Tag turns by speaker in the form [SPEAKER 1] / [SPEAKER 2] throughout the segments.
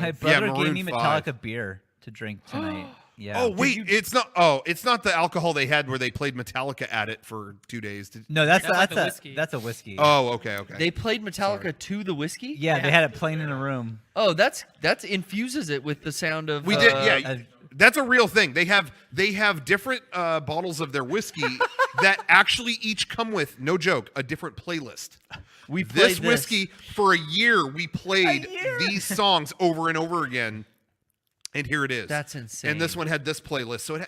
[SPEAKER 1] My brother gave me
[SPEAKER 2] Maroon
[SPEAKER 1] Metallica
[SPEAKER 2] 5.
[SPEAKER 1] beer to drink tonight. Yeah.
[SPEAKER 2] Oh wait, it's not. Oh, it's not the alcohol they had where they played Metallica at it for 2 days.
[SPEAKER 1] No, that's
[SPEAKER 3] like the whiskey.
[SPEAKER 1] That's a whiskey.
[SPEAKER 2] Oh, okay.
[SPEAKER 4] They played Metallica to the whiskey?
[SPEAKER 1] Yeah, they had it playing in a room.
[SPEAKER 4] Oh, that's infuses it with the sound of
[SPEAKER 2] We did. Yeah, that's a real thing. They have different bottles of their whiskey that actually each come with, no joke, a different playlist.
[SPEAKER 4] We played
[SPEAKER 2] this whiskey for a year. We played these songs over and over again. And here it is.
[SPEAKER 4] That's insane.
[SPEAKER 2] And this one had this playlist. So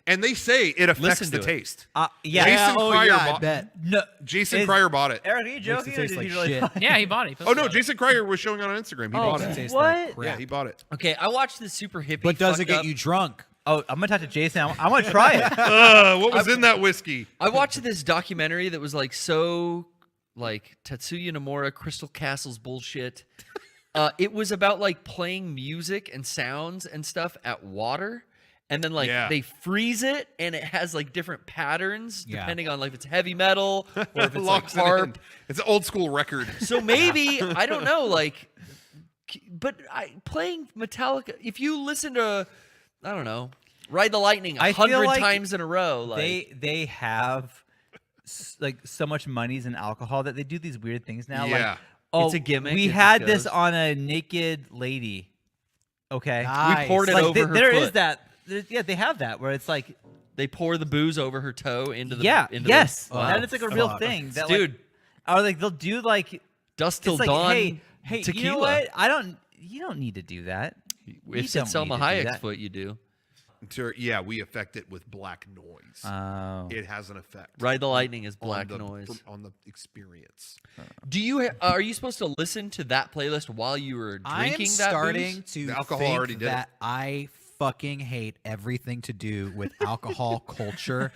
[SPEAKER 2] and they say it affects the taste.
[SPEAKER 1] Yeah.
[SPEAKER 2] Jason Cryer
[SPEAKER 5] I bet.
[SPEAKER 1] No,
[SPEAKER 2] Jason Cryer bought it.
[SPEAKER 1] Eric, are you joking?
[SPEAKER 5] Makes it taste
[SPEAKER 1] or did
[SPEAKER 5] like
[SPEAKER 1] he really
[SPEAKER 5] shit.
[SPEAKER 1] buy it?
[SPEAKER 3] Yeah, he bought it.
[SPEAKER 2] Oh no, Jason Cryer was showing on Instagram. He bought
[SPEAKER 5] It
[SPEAKER 2] it.
[SPEAKER 5] tastes
[SPEAKER 1] What?
[SPEAKER 5] like crap.
[SPEAKER 2] Yeah, he bought it.
[SPEAKER 4] Okay, I watched this super hippie.
[SPEAKER 5] But does it
[SPEAKER 4] fucked
[SPEAKER 5] get
[SPEAKER 4] up-
[SPEAKER 5] you drunk?
[SPEAKER 1] Oh, I'm gonna talk to Jason. I want to try it.
[SPEAKER 2] What was in that whiskey?
[SPEAKER 4] I watched this documentary that was like so like Tetsuya Nomura Crystal Castles bullshit. It was about like playing music and sounds and stuff at water, and then like they freeze it, and it has like different patterns depending on like if it's heavy metal or if it's like harp.
[SPEAKER 2] It's an old school record.
[SPEAKER 4] So maybe I don't know, like, but playing Metallica. If you listen to, I don't know, Ride the Lightning
[SPEAKER 1] I feel
[SPEAKER 4] 100
[SPEAKER 1] like
[SPEAKER 4] times in a row, like
[SPEAKER 1] they have like so much monies in alcohol that they do these weird things now.
[SPEAKER 2] Yeah.
[SPEAKER 1] Like, oh,
[SPEAKER 4] It's a gimmick.
[SPEAKER 1] We
[SPEAKER 4] It
[SPEAKER 1] had
[SPEAKER 4] just
[SPEAKER 1] this
[SPEAKER 4] goes.
[SPEAKER 1] on a naked lady. Okay.
[SPEAKER 5] Nice.
[SPEAKER 4] we poured it
[SPEAKER 1] Like,
[SPEAKER 4] over her
[SPEAKER 1] there
[SPEAKER 4] foot.
[SPEAKER 1] is that. Yeah, they have that where it's like,
[SPEAKER 4] They pour the booze over her toe into the into
[SPEAKER 1] yes,
[SPEAKER 4] the, wow.
[SPEAKER 1] that is like a real
[SPEAKER 5] Fuck.
[SPEAKER 1] thing. That,
[SPEAKER 4] Dude.
[SPEAKER 1] like, or like they'll do like
[SPEAKER 4] Dust till
[SPEAKER 1] it's like,
[SPEAKER 4] dawn.
[SPEAKER 1] hey,
[SPEAKER 4] tequila.
[SPEAKER 1] you know what? You don't need to do that.
[SPEAKER 4] If
[SPEAKER 1] You
[SPEAKER 4] it's
[SPEAKER 1] don't
[SPEAKER 4] Selma
[SPEAKER 1] need to do
[SPEAKER 4] Hayek's
[SPEAKER 1] that.
[SPEAKER 4] foot, you do.
[SPEAKER 2] Yeah, we affect it with black noise.
[SPEAKER 1] Oh.
[SPEAKER 2] It has an effect.
[SPEAKER 4] Ride the Lightning is
[SPEAKER 2] on
[SPEAKER 4] black
[SPEAKER 2] the-
[SPEAKER 4] noise.
[SPEAKER 2] on the experience.
[SPEAKER 4] Do you are you supposed to listen to that playlist while you were drinking
[SPEAKER 5] I am
[SPEAKER 4] that
[SPEAKER 5] starting
[SPEAKER 4] booze?
[SPEAKER 5] to
[SPEAKER 2] The alcohol
[SPEAKER 5] think
[SPEAKER 2] already did
[SPEAKER 5] that I fucking hate everything to do with alcohol culture.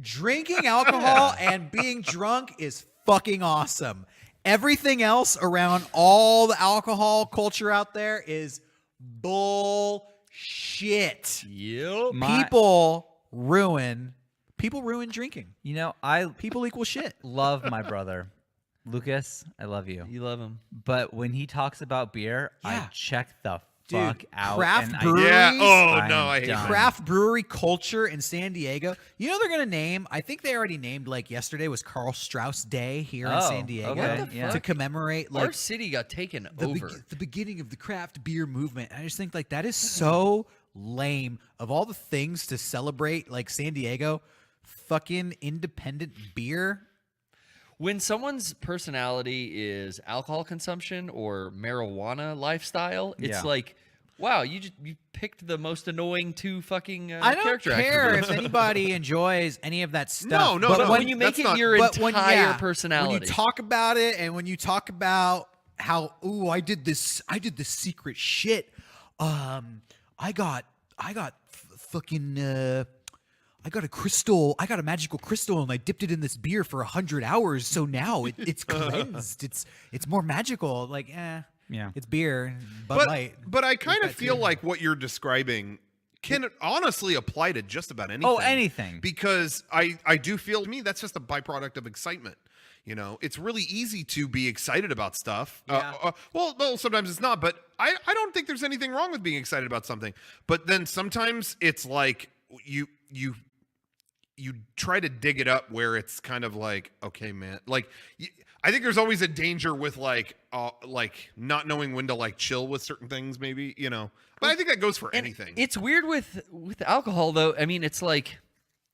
[SPEAKER 5] Drinking alcohol and being drunk is fucking awesome. Everything else around all the alcohol culture out there is bullshit.
[SPEAKER 4] Yep.
[SPEAKER 5] People ruin drinking.
[SPEAKER 1] You know, I
[SPEAKER 5] People equal shit.
[SPEAKER 1] love my brother, Lucas. I love you.
[SPEAKER 4] You love him.
[SPEAKER 1] But when he talks about beer, I
[SPEAKER 5] Yeah.
[SPEAKER 1] check the
[SPEAKER 5] Dude,
[SPEAKER 1] fuck out.
[SPEAKER 5] craft
[SPEAKER 1] and
[SPEAKER 5] breweries-
[SPEAKER 2] Yeah. Oh
[SPEAKER 1] I'm
[SPEAKER 2] no, I hate
[SPEAKER 1] done.
[SPEAKER 2] that.
[SPEAKER 5] Craft brewery culture in San Diego. You know they're gonna name. I think they already named. Like yesterday was Carl Strauss Day here in
[SPEAKER 1] Oh,
[SPEAKER 5] San Diego
[SPEAKER 1] okay,
[SPEAKER 4] What the
[SPEAKER 1] yeah.
[SPEAKER 5] to commemorate like
[SPEAKER 4] Our city got taken
[SPEAKER 5] the,
[SPEAKER 4] over.
[SPEAKER 5] the beginning of the craft beer movement. I just think like that is so lame. Of all the things to celebrate, like San Diego, fucking independent beer.
[SPEAKER 4] When someone's personality is alcohol consumption or marijuana lifestyle, it's
[SPEAKER 1] Yeah.
[SPEAKER 4] like, wow, you picked the most annoying two fucking
[SPEAKER 5] I don't
[SPEAKER 4] character
[SPEAKER 5] care
[SPEAKER 4] actors.
[SPEAKER 5] if anybody enjoys any of that stuff.
[SPEAKER 2] No,
[SPEAKER 5] but
[SPEAKER 2] no.
[SPEAKER 4] When you make
[SPEAKER 2] That's
[SPEAKER 4] it
[SPEAKER 2] not-
[SPEAKER 4] your
[SPEAKER 5] but
[SPEAKER 4] entire personality,
[SPEAKER 5] when you talk about it, and when you talk about how, ooh, I did this secret shit. I got a magical crystal, and I dipped it in this beer for 100 hours. So now it's cleansed. It's more magical. Like,
[SPEAKER 1] Yeah.
[SPEAKER 5] it's beer, Bud Light.
[SPEAKER 2] But I kind of
[SPEAKER 5] that
[SPEAKER 2] feel
[SPEAKER 5] too.
[SPEAKER 2] like what you're describing can honestly apply to just about anything.
[SPEAKER 1] Oh, anything.
[SPEAKER 2] Because I do feel, to me, that's just a byproduct of excitement. You know, it's really easy to be excited about stuff.
[SPEAKER 5] Yeah.
[SPEAKER 2] Well, sometimes it's not, but I don't think there's anything wrong with being excited about something. But then sometimes it's like you try to dig it up where it's kind of like, okay, man, like I think there's always a danger with like not knowing when to like chill with certain things, maybe, you know. But I think that goes for
[SPEAKER 4] And
[SPEAKER 2] anything.
[SPEAKER 4] It's weird with alcohol, though. I mean, it's like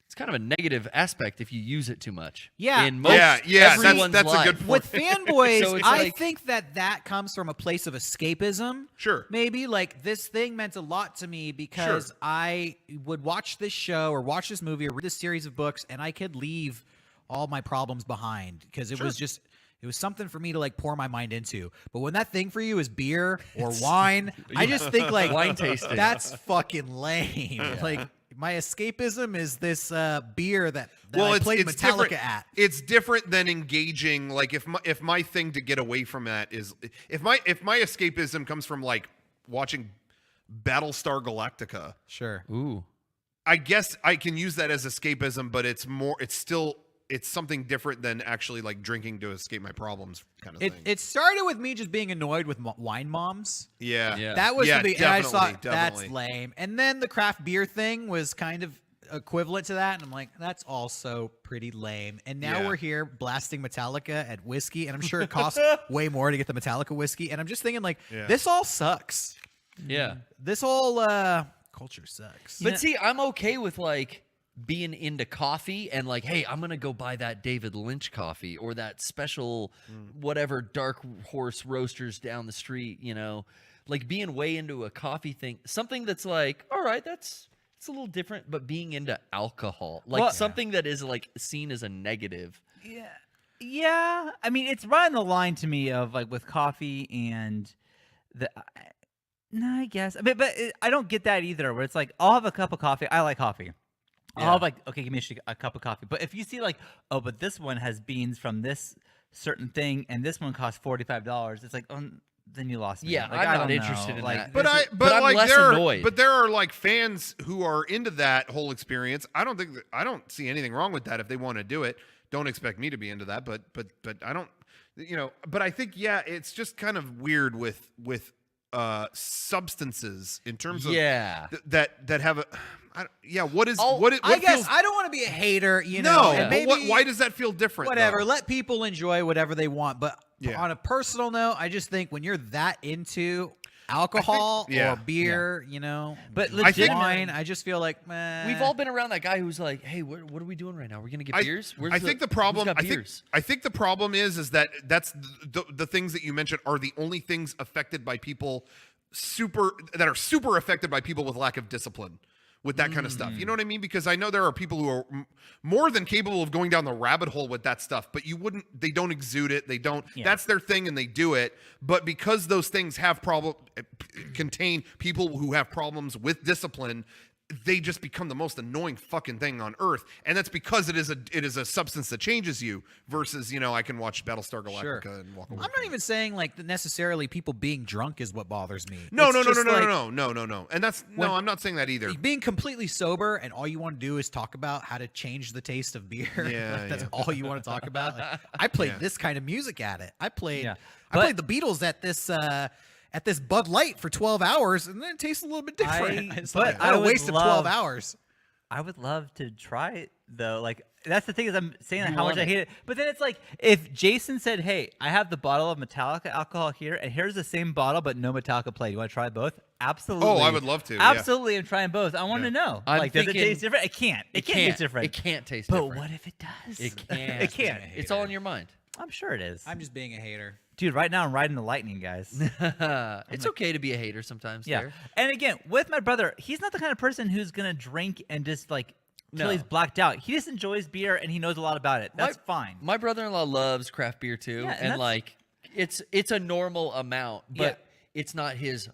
[SPEAKER 4] it's kind of a negative aspect if you use it too much.
[SPEAKER 5] Yeah.
[SPEAKER 4] In most
[SPEAKER 2] Yeah,
[SPEAKER 4] everyone's
[SPEAKER 2] that's a
[SPEAKER 4] life.
[SPEAKER 2] good point.
[SPEAKER 5] With fanboys,
[SPEAKER 4] So it's
[SPEAKER 5] I
[SPEAKER 4] like-
[SPEAKER 5] think that comes from a place of escapism.
[SPEAKER 2] Sure.
[SPEAKER 5] Maybe like this thing meant a lot to me because
[SPEAKER 2] Sure.
[SPEAKER 5] I would watch this show or watch this movie or read this series of books, and I could leave all my problems behind because it was just. It was something for me to like pour my mind into. But when that thing for you is beer or wine, I just think like
[SPEAKER 4] Wine tasting.
[SPEAKER 5] That's fucking lame. Like my escapism is this beer that I played Metallica
[SPEAKER 2] different.
[SPEAKER 5] at.
[SPEAKER 2] It's different than engaging. Like if my thing to get away from that is if my escapism comes from like watching Battlestar Galactica.
[SPEAKER 5] Sure.
[SPEAKER 4] Ooh.
[SPEAKER 2] I guess I can use that as escapism, but it's still it's something different than actually like drinking to escape my problems kind of thing.
[SPEAKER 5] It started with me just being annoyed with wine moms.
[SPEAKER 2] Yeah.
[SPEAKER 4] Yeah.
[SPEAKER 5] That was the big, and I just thought
[SPEAKER 2] definitely.
[SPEAKER 5] that's lame. And then the craft beer thing was kind of equivalent to that, and I'm like, that's also pretty lame. And now
[SPEAKER 2] Yeah.
[SPEAKER 5] we're here blasting Metallica at whiskey, and I'm sure it costs way more to get the Metallica whiskey. And I'm just thinking, like,
[SPEAKER 2] Yeah.
[SPEAKER 5] this all sucks.
[SPEAKER 4] Yeah.
[SPEAKER 5] This whole culture sucks.
[SPEAKER 4] But see, I'm okay with like being into coffee and like, hey, I'm gonna go buy that David Lynch coffee or that special whatever Dark Horse Roasters down the street, you know, like being way into a coffee thing, something that's like, all right, it's a little different, but being into alcohol, like
[SPEAKER 1] Well-
[SPEAKER 4] something that is like seen as a negative.
[SPEAKER 1] Yeah. I mean, it's right on the line to me of like with coffee and the. No, I guess. I mean, but I don't get that either. Where it's like, I'll have a cup of coffee. I like coffee. I'll have like, okay, give me a cup of coffee. But if you see like, oh, but this one has beans from this certain thing, and this one costs $45, it's like, oh, then you lost me.
[SPEAKER 4] Yeah,
[SPEAKER 1] Like,
[SPEAKER 4] I'm
[SPEAKER 1] I
[SPEAKER 4] not
[SPEAKER 1] don't know.
[SPEAKER 4] interested in
[SPEAKER 1] Like,
[SPEAKER 4] that.
[SPEAKER 2] But
[SPEAKER 1] this
[SPEAKER 2] I,
[SPEAKER 1] is-
[SPEAKER 2] but
[SPEAKER 4] I'm
[SPEAKER 2] like
[SPEAKER 4] less
[SPEAKER 2] there,
[SPEAKER 4] annoyed.
[SPEAKER 2] but there are like fans who are into that whole experience. I don't see anything wrong with that if they want to do it. Don't expect me to be into that, but I don't, you know. But I think it's just kind of weird with substances in terms of that have a. What is what? What
[SPEAKER 5] I guess
[SPEAKER 2] feels,
[SPEAKER 5] I don't want to be a hater, you know.
[SPEAKER 2] no,
[SPEAKER 5] and
[SPEAKER 2] but
[SPEAKER 5] maybe
[SPEAKER 2] why does that feel different?
[SPEAKER 5] whatever.
[SPEAKER 2] though?
[SPEAKER 5] Let people enjoy whatever they want. But
[SPEAKER 2] Yeah.
[SPEAKER 5] on a personal note, I just think when you're that into alcohol
[SPEAKER 2] yeah,
[SPEAKER 5] or beer, you know,
[SPEAKER 1] But
[SPEAKER 5] wine,
[SPEAKER 1] legitimately-
[SPEAKER 5] I just feel like, meh.
[SPEAKER 4] We've all been around that guy who's like, hey, what are we doing right now? We're gonna get beers.
[SPEAKER 2] I think the problem.
[SPEAKER 4] Who's got
[SPEAKER 2] I think
[SPEAKER 4] beers?
[SPEAKER 2] I think the problem is that that's the things that you mentioned are the only things affected by people that are super affected by people with lack of discipline with that kind of stuff. You know what I mean? Because I know there are people who are more than capable of going down the rabbit hole with that stuff, but they don't exude it. They don't, that's their thing and they do it. But because those things contain people who have problems with discipline, they just become the most annoying fucking thing on earth. And that's because it is a substance that changes you versus, you know, I can watch Battlestar Galactica
[SPEAKER 5] Sure.
[SPEAKER 2] and walk away.
[SPEAKER 5] I'm not even saying like that necessarily people being drunk is what bothers me.
[SPEAKER 2] No.
[SPEAKER 5] It's just like,
[SPEAKER 2] And that's I'm not saying that either.
[SPEAKER 5] being completely sober and all you want to do is talk about how to change the taste of beer.
[SPEAKER 2] Yeah,
[SPEAKER 5] Like, that's
[SPEAKER 2] yeah.
[SPEAKER 5] all you want to talk about. Like, I played
[SPEAKER 2] Yeah.
[SPEAKER 5] this kind of music at it. I played
[SPEAKER 1] Yeah.
[SPEAKER 5] I played the Beatles at this Bud Light for 12 hours, and then it tastes a little bit different. It's
[SPEAKER 1] but
[SPEAKER 5] like, what
[SPEAKER 1] I
[SPEAKER 5] a
[SPEAKER 1] would
[SPEAKER 5] waste of 12
[SPEAKER 1] love-
[SPEAKER 5] hours.
[SPEAKER 1] I would love to try it though. Like that's the thing is I'm saying
[SPEAKER 4] You
[SPEAKER 1] how much
[SPEAKER 4] want
[SPEAKER 1] I
[SPEAKER 4] it.
[SPEAKER 1] hate it. But then it's like if Jason said, "Hey, I have the bottle of Metallica alcohol here, and here's the same bottle but no Metallica play. You want to try both?" Absolutely.
[SPEAKER 2] Oh, I would love to, yeah.
[SPEAKER 1] Absolutely, I'm trying both. I want to know.
[SPEAKER 4] I'm
[SPEAKER 1] Like, does it
[SPEAKER 4] thinking-
[SPEAKER 1] taste different? It can't. It can't taste different.
[SPEAKER 4] It can't taste
[SPEAKER 1] But
[SPEAKER 4] different.
[SPEAKER 1] what if it does?
[SPEAKER 4] It can't.
[SPEAKER 1] It can't.
[SPEAKER 4] It's all in your mind.
[SPEAKER 1] I'm sure it is.
[SPEAKER 5] I'm just being a hater.
[SPEAKER 1] Dude, right now I'm riding the lightning, guys.
[SPEAKER 4] It's okay to be a hater sometimes.
[SPEAKER 1] Yeah.
[SPEAKER 4] there.
[SPEAKER 1] And again, with my brother, he's not the kind of person who's gonna drink and just like till
[SPEAKER 4] No.
[SPEAKER 1] he's blacked out. He just enjoys beer and he knows a lot about it. That's fine.
[SPEAKER 4] My brother-in-law loves craft beer too,
[SPEAKER 1] Yeah, and
[SPEAKER 4] and
[SPEAKER 1] that's-
[SPEAKER 4] like it's a normal amount, but
[SPEAKER 1] Yeah.
[SPEAKER 4] it's not his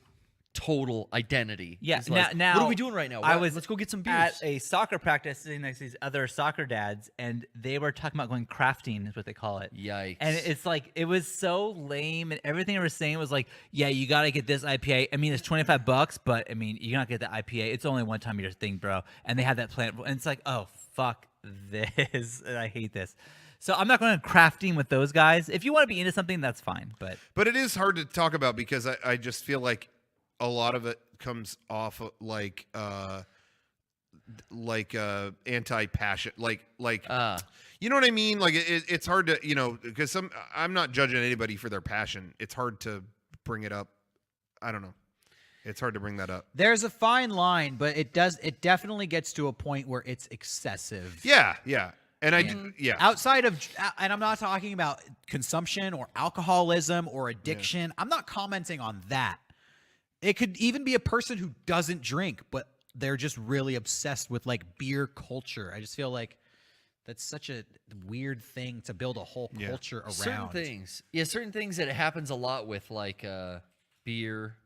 [SPEAKER 4] total identity.
[SPEAKER 1] Yeah.
[SPEAKER 4] He's like,
[SPEAKER 1] now,
[SPEAKER 4] what are we doing right now? Let's go get some beers.
[SPEAKER 1] at a soccer practice sitting next to these other soccer dads, and they were talking about going crafting, is what they call it.
[SPEAKER 4] Yikes.
[SPEAKER 1] And it's like it was so lame, and everything they were saying was like, "Yeah, you got to get this IPA. I mean, it's $25, but I mean, you gotta get the IPA. It's only one time a year thing, bro." And they had that plant, and it's like, "Oh fuck this! And I hate this." So I'm not going to crafting with those guys. If you want to be into something, that's fine. But
[SPEAKER 2] it is hard to talk about because I just feel like a lot of it comes off of like anti-passion, like you know what I mean? Like it's hard to, you know, because I'm not judging anybody for their passion. It's hard to bring it up. I don't know. It's hard to bring that up.
[SPEAKER 5] There's a fine line, but it definitely gets to a point where it's excessive.
[SPEAKER 2] Yeah. And
[SPEAKER 5] Outside of, and I'm not talking about consumption or alcoholism or addiction. I'm not commenting on that. It could even be a person who doesn't drink, but they're just really obsessed with like beer culture. I just feel like that's such a weird thing to build a whole culture around.
[SPEAKER 4] certain things that it happens a lot with, like beer.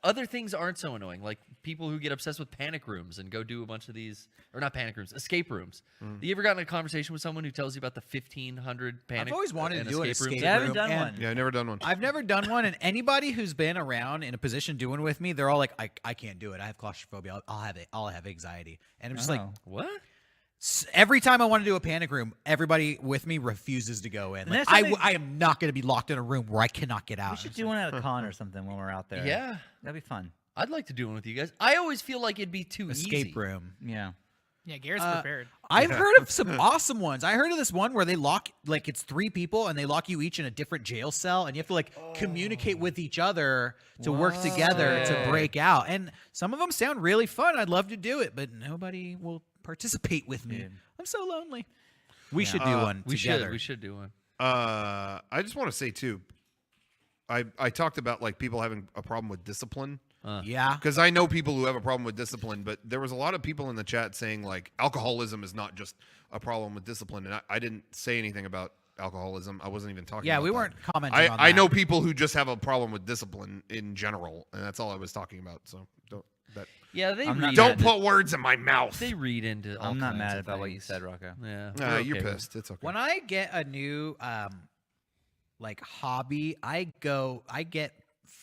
[SPEAKER 4] Other things aren't so annoying, like people who get obsessed with panic rooms and go do a bunch of these, or not panic rooms, escape rooms. You ever gotten in a conversation with someone who tells you about the 1,500 panic?
[SPEAKER 5] I've always wanted to
[SPEAKER 4] and
[SPEAKER 5] do an
[SPEAKER 4] escape
[SPEAKER 5] escape
[SPEAKER 4] rooms?
[SPEAKER 1] Yeah, I haven't
[SPEAKER 5] room,
[SPEAKER 1] done
[SPEAKER 5] and
[SPEAKER 1] one.
[SPEAKER 2] Yeah, I've never done one.
[SPEAKER 5] I've never done one, and anybody who's been around in a position doing it with me, they're all like, I can't do it. I have claustrophobia. I'll have it. I'll have anxiety. And I'm just like,
[SPEAKER 1] Oh.
[SPEAKER 4] What?
[SPEAKER 5] Every time I want to do a panic room, everybody with me refuses to go in.
[SPEAKER 1] And
[SPEAKER 5] Like,
[SPEAKER 1] that's something-
[SPEAKER 5] I am not going to be locked in a room where I cannot get out.
[SPEAKER 1] We should do one at a con or something when we're out there.
[SPEAKER 4] Yeah.
[SPEAKER 1] That'd be fun.
[SPEAKER 4] I'd like to do one with you guys. I always feel like it'd be too
[SPEAKER 5] Escape
[SPEAKER 4] easy.
[SPEAKER 5] room.
[SPEAKER 1] Yeah.
[SPEAKER 3] Yeah, Garrett's prepared.
[SPEAKER 5] I've heard of some awesome ones. I heard of this one where they lock, like, it's 3 people and they lock you each in a different jail cell, and you have to, like, communicate with each other to work together to break out. And some of them sound really fun. I'd love to do it, but nobody will participate with me. I'm so lonely. We should do one
[SPEAKER 4] We
[SPEAKER 5] together.
[SPEAKER 4] should. We should do one.
[SPEAKER 2] I just want to say too. I talked about like people having a problem with discipline.
[SPEAKER 5] Yeah.
[SPEAKER 2] Because I know people who have a problem with discipline, but there was a lot of people in the chat saying like alcoholism is not just a problem with discipline, and I didn't say anything about alcoholism. I wasn't even talking.
[SPEAKER 5] Yeah,
[SPEAKER 2] about
[SPEAKER 5] we
[SPEAKER 2] that.
[SPEAKER 5] weren't commenting on that.
[SPEAKER 2] I know people who just have a problem with discipline in general, and that's all I was talking about. So
[SPEAKER 4] Yeah, they
[SPEAKER 1] I'm not
[SPEAKER 4] read
[SPEAKER 2] don't
[SPEAKER 4] into,
[SPEAKER 2] put words in my mouth.
[SPEAKER 4] They read into. All
[SPEAKER 1] I'm not
[SPEAKER 4] kinds
[SPEAKER 1] mad
[SPEAKER 4] of
[SPEAKER 1] about what you
[SPEAKER 4] things.
[SPEAKER 1] said, Rocco.
[SPEAKER 4] Yeah,
[SPEAKER 2] You're
[SPEAKER 4] okay.
[SPEAKER 2] pissed. It's okay.
[SPEAKER 5] When I get a new like hobby, I get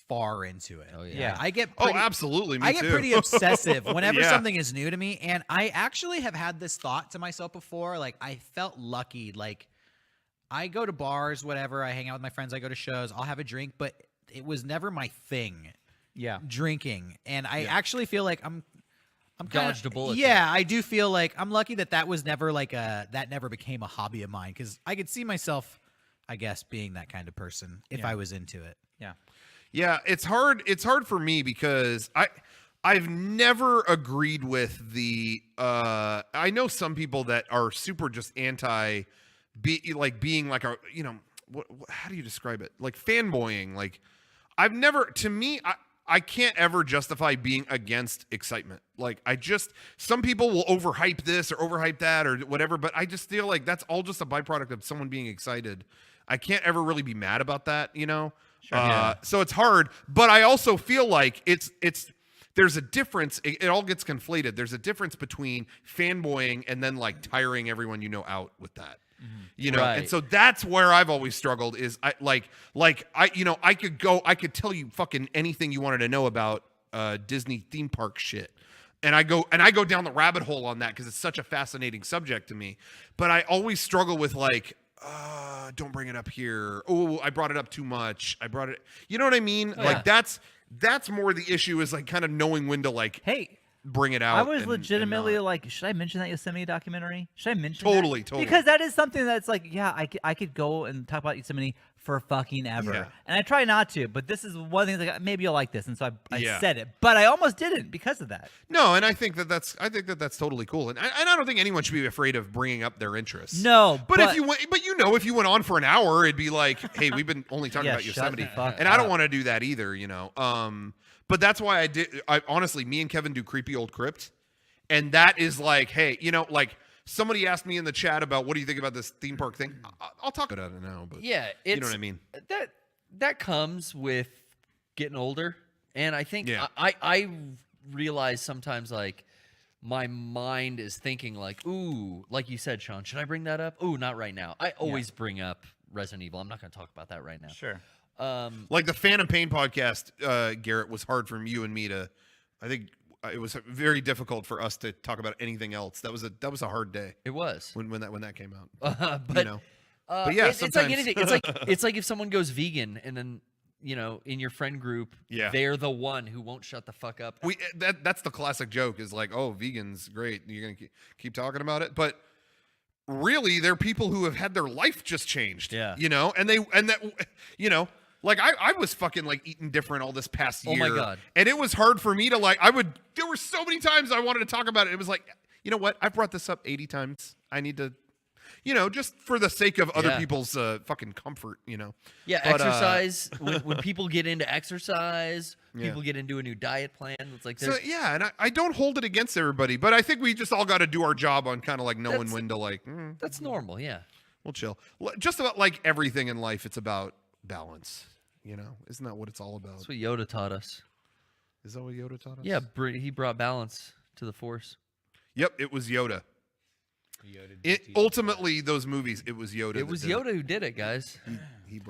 [SPEAKER 5] far into it.
[SPEAKER 4] Oh yeah.
[SPEAKER 1] Yeah.
[SPEAKER 5] I get
[SPEAKER 2] Oh,
[SPEAKER 5] pretty,
[SPEAKER 2] absolutely. Me
[SPEAKER 5] I get
[SPEAKER 2] too.
[SPEAKER 5] pretty obsessive whenever
[SPEAKER 2] Yeah.
[SPEAKER 5] something is new to me, and I actually have had this thought to myself before. Like, I felt lucky. Like, I go to bars, whatever. I hang out with my friends. I go to shows. I'll have a drink, but it was never my thing.
[SPEAKER 1] Yeah.
[SPEAKER 5] Drinking, and I actually feel like I'm kinda,
[SPEAKER 4] Dodged a bullet
[SPEAKER 5] Yeah, I do feel like I'm lucky that was never like that never became a hobby of mine, because I could see myself, I guess, being that kind of person if I was into it.
[SPEAKER 1] Yeah.
[SPEAKER 2] Yeah, it's hard. It's hard for me because I've never agreed with the. I know some people that are super just anti, being like a how do you describe it? Like fanboying. Like I've never. To me, I can't ever justify being against excitement. Like some people will overhype this or overhype that or whatever, but I just feel like that's all just a byproduct of someone being excited. I can't ever really be mad about that, you know?
[SPEAKER 1] Sure.
[SPEAKER 2] So it's hard, but I also feel like there's a difference. It all gets conflated. There's a difference between fanboying and then like tiring everyone you know out with that. You know,
[SPEAKER 4] Right.
[SPEAKER 2] and so that's where I've always struggled is I could tell you fucking anything you wanted to know about Disney theme park shit. And I go down the rabbit hole on that because it's such a fascinating subject to me. But I always struggle with like, don't bring it up here. Oh, I brought it up too much. You know what I mean?
[SPEAKER 4] Oh,
[SPEAKER 2] like
[SPEAKER 4] yeah.
[SPEAKER 2] that's more the issue is like kind of knowing when to like
[SPEAKER 1] Hey,
[SPEAKER 2] bring it out.
[SPEAKER 1] I was
[SPEAKER 2] and
[SPEAKER 1] legitimately
[SPEAKER 2] not.
[SPEAKER 1] like, should I mention that Yosemite documentary? Should I mention
[SPEAKER 2] Totally,
[SPEAKER 1] that?
[SPEAKER 2] totally.
[SPEAKER 1] Because that is something that's like, yeah, I could go and talk about Yosemite for fucking ever.
[SPEAKER 2] Yeah.
[SPEAKER 1] And I try not to, but this is one thing like maybe you'll like this, and so I
[SPEAKER 2] Yeah.
[SPEAKER 1] said it, but I almost didn't because of that.
[SPEAKER 2] No, and I think that's totally cool, and I don't think anyone should be afraid of bringing up their interests.
[SPEAKER 1] No,
[SPEAKER 2] but if you went on for an hour, it'd be like, hey, we've been only talking
[SPEAKER 1] Yeah,
[SPEAKER 2] about
[SPEAKER 1] shut
[SPEAKER 2] Yosemite,
[SPEAKER 1] the fuck
[SPEAKER 2] and I don't
[SPEAKER 1] up.
[SPEAKER 2] want to do that either, you know. But that's why I honestly, me and Kevin do Creepy Old Crypt, and that is like, hey, you know, like somebody asked me in the chat about what do you think about this theme park thing. I'll talk about it now, but
[SPEAKER 4] Yeah,
[SPEAKER 2] you know what I mean.
[SPEAKER 4] That comes with getting older, and I think
[SPEAKER 2] Yeah.
[SPEAKER 4] I realize sometimes like my mind is thinking like, ooh, like you said, Sean, should I bring that up? Ooh, not right now. I always bring up Resident Evil. I'm not going to talk about that right now.
[SPEAKER 1] Sure.
[SPEAKER 2] Like the Phantom Pain podcast, Garrett, was hard for you and me to. I think it was very difficult for us to talk about anything else. That was a hard day
[SPEAKER 4] It was,
[SPEAKER 2] when that came out.
[SPEAKER 4] but
[SPEAKER 2] You know. But yeah,
[SPEAKER 4] it's like
[SPEAKER 2] sometimes-
[SPEAKER 4] anything. It's like if someone goes vegan and then in your friend group,
[SPEAKER 2] Yeah.
[SPEAKER 4] they're the one who won't shut the fuck up.
[SPEAKER 2] That's the classic joke is like, oh, vegans, great, you're gonna keep talking about it, but really, they're people who have had their life just changed.
[SPEAKER 4] Yeah.
[SPEAKER 2] you know, like I was fucking like eating different all this past year.
[SPEAKER 4] Oh my God.
[SPEAKER 2] And it was hard for me to like. There were so many times I wanted to talk about it. It was like, you know what? I've brought this up 80 times. I need to. Just for the sake of other
[SPEAKER 4] Yeah.
[SPEAKER 2] people's fucking comfort,
[SPEAKER 4] Yeah,
[SPEAKER 2] But,
[SPEAKER 4] exercise. when people get into exercise,
[SPEAKER 2] Yeah.
[SPEAKER 4] people get into a new diet plan. It's like
[SPEAKER 2] So
[SPEAKER 4] there's
[SPEAKER 2] yeah, and I don't hold it against everybody, but I think we just all got to do our job on kind of like knowing
[SPEAKER 4] That's-
[SPEAKER 2] when to like,
[SPEAKER 4] that's normal. Yeah.
[SPEAKER 2] we'll chill. Just about like everything in life, it's about balance. Isn't that what it's all about?
[SPEAKER 4] That's what Yoda taught us.
[SPEAKER 2] Is that what Yoda taught us?
[SPEAKER 4] Yeah, he brought balance to the Force.
[SPEAKER 2] Yep, it was Yoda. Ultimately, those movies, it was Yoda.
[SPEAKER 4] It was
[SPEAKER 2] that did
[SPEAKER 4] Yoda who did it, guys.
[SPEAKER 2] He brought.